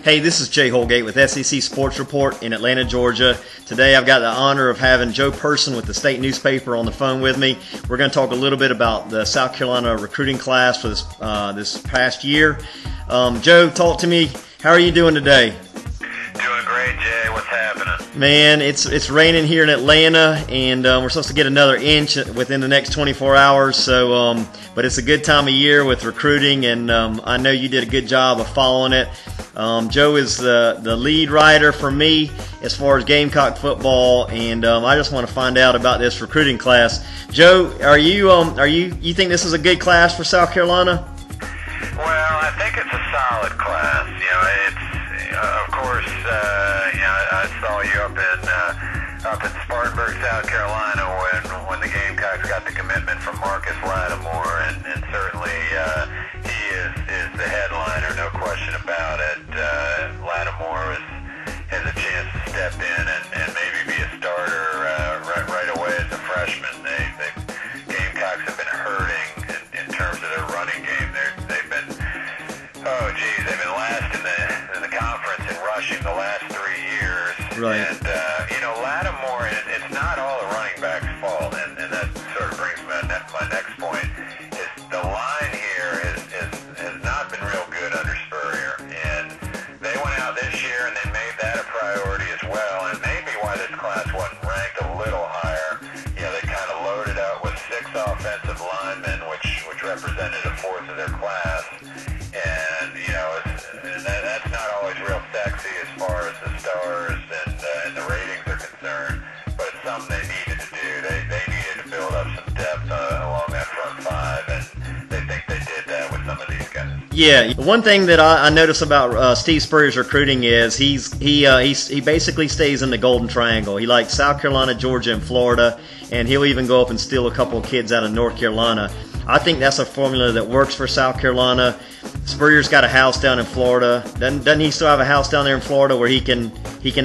Hey, this is Jay Holgate with SEC Sports Report in Atlanta, Georgia. Today I've got the honor of having Joe Person with the state newspaper on the phone with me. We're going to talk a little bit about the South Carolina recruiting class for this past year. Joe, talk to me. How are you doing today? Doing great, Jay. What's happening? Man, it's raining here in Atlanta, and we're supposed to get another inch within the next 24 hours. So, but it's a good time of year with recruiting, and I know you did a good job of following it. Joe is the lead writer for me as far as Gamecock football, and I just want to find out about this recruiting class. Joe, you think this is a good class for South Carolina? Well, I think it's a solid class. It's of course, I saw you up in Spartanburg, South Carolina, when the Gamecocks got the commitment from Lattimore, and certainly he is the headliner, no question about it. Lattimore has a chance to step in and maybe be a starter right away as a freshman. The Gamecocks have been hurting in terms of their running game. They've been last in the conference in rushing the last 3 years. Right. And Lattimore, it's not all the running back's fault, and that sort of brings me to my next point. Is the line here has not been real good under Spurrier, and they went out this year and they made that a priority as well, and maybe why this class wasn't ranked a little higher. They kind of loaded up with 6 offensive linemen, which represented a fourth of their class, and that's not always real sexy as far as the stars and the ratings are concerned, but it's something they needed to do. They needed to build up some depth along that front five, and they think they did that with some of these guys. Yeah, one thing that I notice about Steve Spurrier's recruiting is he basically stays in the Golden Triangle. He likes South Carolina, Georgia, and Florida, and he'll even go up and steal a couple of kids out of North Carolina. I think that's a formula that works for South Carolina. Spurrier's got a house down in Florida. Doesn't he still have a house down there in Florida where he can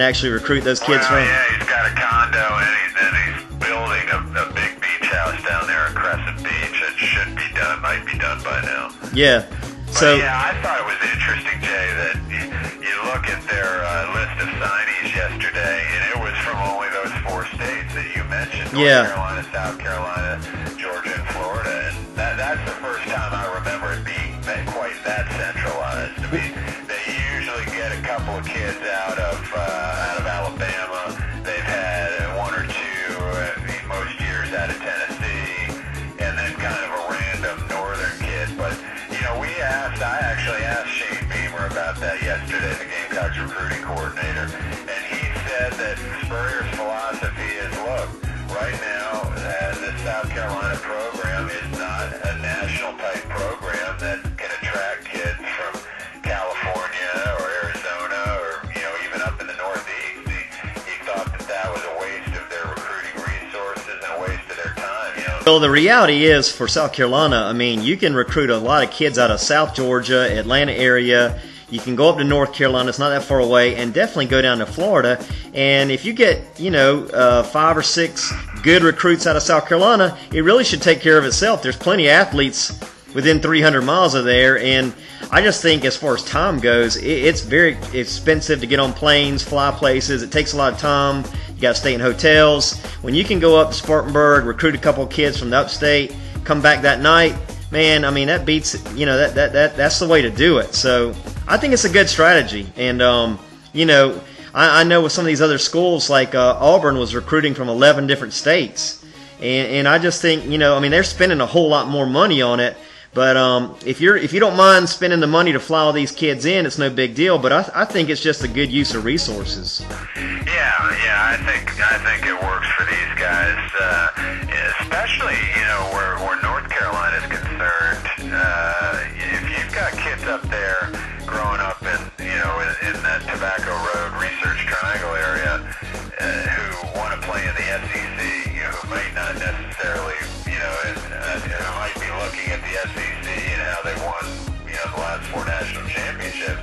actually recruit those kids from? Yeah, he's got a condo, and he's building a big beach house down there in Crescent Beach. It should be done, might be done by now. Yeah. But I thought it was interesting, Jay, that you look at their list of signees yesterday, and it was from only those 4 states that you mentioned: North Carolina, South Carolina, Georgia, and Florida. And that's the first time I remember it being quite that centralized. I mean, they usually get a couple of kids out of Alabama. They've had 1 or 2 most years out of Tennessee, and then kind of a random northern kid. But I actually asked Shane Beamer about that yesterday, the Gamecocks recruiting coordinator, and he said that Spurrier's philosophy is, look, right now the South Carolina program is not a national-type program that can attract kids from California or Arizona or even up in the Northeast. He thought that was a waste of their recruiting resources and a waste of their time. Well, the reality is for South Carolina, I mean, you can recruit a lot of kids out of South Georgia, Atlanta area. You can go up to North Carolina, it's not that far away, and definitely go down to Florida. And if you get, 5 or 6 good recruits out of South Carolina, it really should take care of itself. There's plenty of athletes within 300 miles of there, and I just think as far as time goes, it's very expensive to get on planes, fly places. It takes a lot of time. You got to stay in hotels. When you can go up to Spartanburg, recruit a couple of kids from the upstate, come back that night, man, I mean, that beats, that's the way to do it. So I think it's a good strategy. And, I know with some of these other schools, like Auburn was recruiting from 11 different states. And I just think, they're spending a whole lot more money on it. But if you don't mind spending the money to fly all these kids in, it's no big deal. But I think it's just a good use of resources. Yeah, I think it works for these guys, especially where North Carolina is concerned. If you've got kids up there growing up in that Tobacco Road Research Triangle area who want to play in the SEC, who might not necessarily, who might be looking at the SEC and how they won, the last 4 national championships.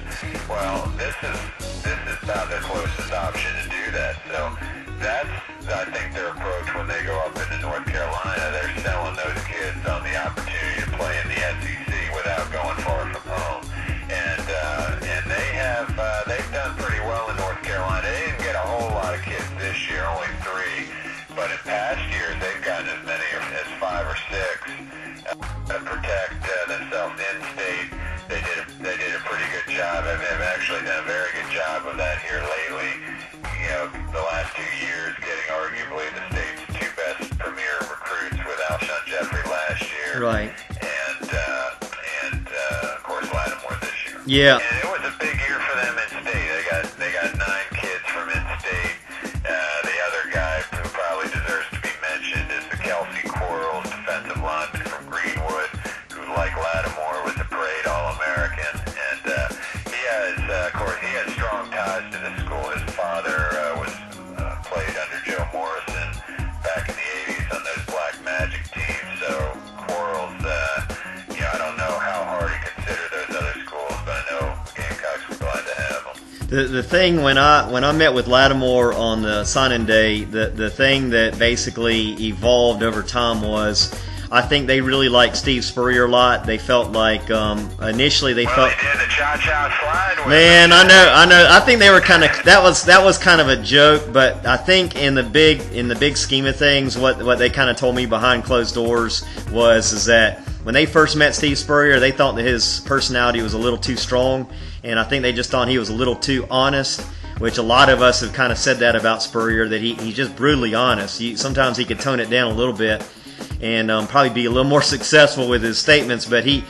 Well, this is about the closest option to do that. So I think but in past years they've gotten as many as 5 or 6 to protect themselves in state. They did a pretty good job. They've actually done a very good job of that here lately. You know, the last 2 years getting arguably the state's 2 best premier recruits with Alshon Jeffrey last year. Right. And of course Lattimore this year. Yeah. And it was a big year for them in state. They got 9 kids from in state. The other guy who probably deserves to be mentioned is the Kelcy Quarles, defensive lineman from Greenwood, who, like Lattimore, was a parade All-American. And he has, of course, he has strong ties to the school. His father played under Joe Morrison back in the 80s on those Black Magic teams. So Quarles, I don't know how hard he considered those other schools, but I know Gamecocks were glad to have him. The thing when I met with Lattimore on the signing day, the thing that basically evolved over time was, I think they really liked Steve Spurrier a lot. They felt like initially they felt. They did the cha-cha slide with Man, I know. I think they were kind of that was kind of a joke, but I think in the big scheme of things, what they kind of told me behind closed doors is that when they first met Steve Spurrier, they thought that his personality was a little too strong, and I think they just thought he was a little too honest. Which a lot of us have kind of said that about Spurrier, that he's just brutally honest. Sometimes he could tone it down a little bit and probably be a little more successful with his statements, but he's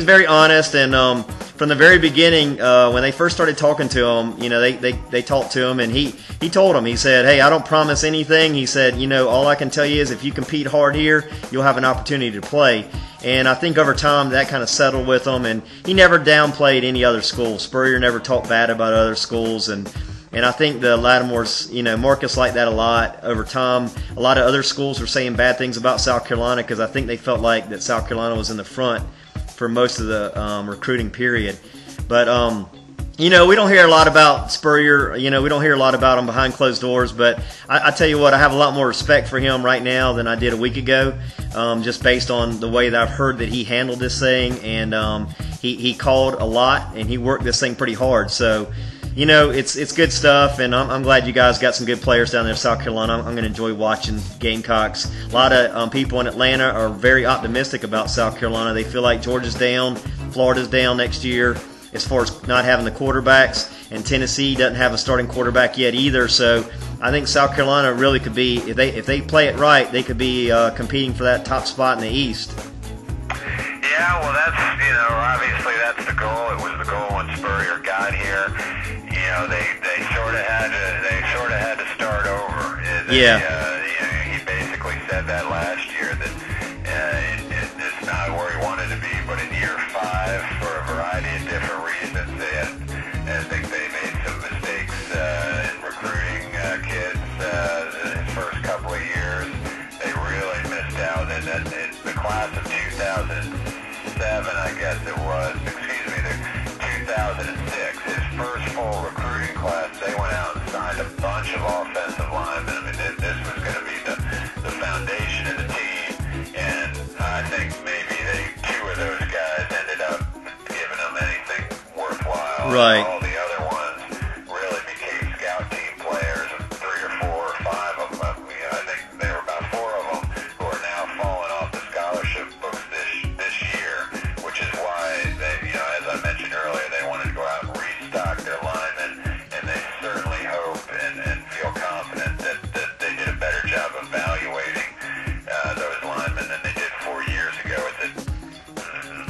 very honest. And from the very beginning, when they first started talking to him, they talked to him, and he told him, he said, "Hey, I don't promise anything." He said, "All I can tell you is if you compete hard here, you'll have an opportunity to play." And I think over time that kind of settled with him, and he never downplayed any other school. Spurrier never talked bad about other schools, and I think the Lattimore's, Marcus liked that a lot. Over time, a lot of other schools were saying bad things about South Carolina because I think they felt like that South Carolina was in the front for most of the recruiting period. But we don't hear a lot about Spurrier. We don't hear a lot about him behind closed doors. But I tell you what, I have a lot more respect for him right now than I did a week ago, just based on the way that I've heard that he handled this thing. And he called a lot, and he worked this thing pretty hard. So, it's good stuff, and I'm glad you guys got some good players down there in South Carolina. I'm going to enjoy watching Gamecocks. A lot of people in Atlanta are very optimistic about South Carolina. They feel like Georgia's down, Florida's down next year as far as not having the quarterbacks, and Tennessee doesn't have a starting quarterback yet either. So I think South Carolina really could be, if they play it right, they could be competing for that top spot in the East. Yeah, well, that's, obviously that's the goal. It was the goal when Spurrier got here. They sort of had to start over. Yeah. He basically said that last year that it's not where he wanted to be, but in year 5, for a variety of different reasons, I think they made some mistakes in recruiting kids his first couple of years. They really missed out in the class of 2007, I guess it was. Excuse me, the 2006. His first full recruiting class, they went out and signed a bunch of offensive linemen. I mean, this was going to be the foundation of the team, and I think maybe 2 of those guys ended up giving them anything worthwhile. Right. All the other ones really became scout team players, and 3 or 4 or 5 of them, I think there were about 4 of them who are now falling off the scholarship books this year, which is why they, as I mentioned earlier, they wanted to go out and restock their linemen, and they certainly hope and feel confident that they did a better job evaluating those linemen than they did 4 years ago.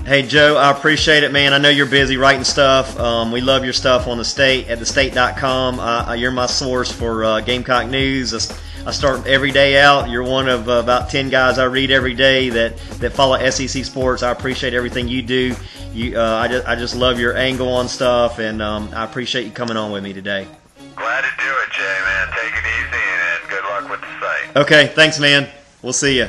Hey, Joe, I appreciate it, man. I know you're busy writing stuff. We love your stuff on the State at thestate.com. You're my source for Gamecock news. I start every day out. You're one of about 10 guys I read every day that follow SEC sports. I appreciate everything you do. I just love your angle on stuff, and I appreciate you coming on with me today. Glad to do it, Jay, man. Take it easy, and good luck with the site. Okay, thanks, man. We'll see you.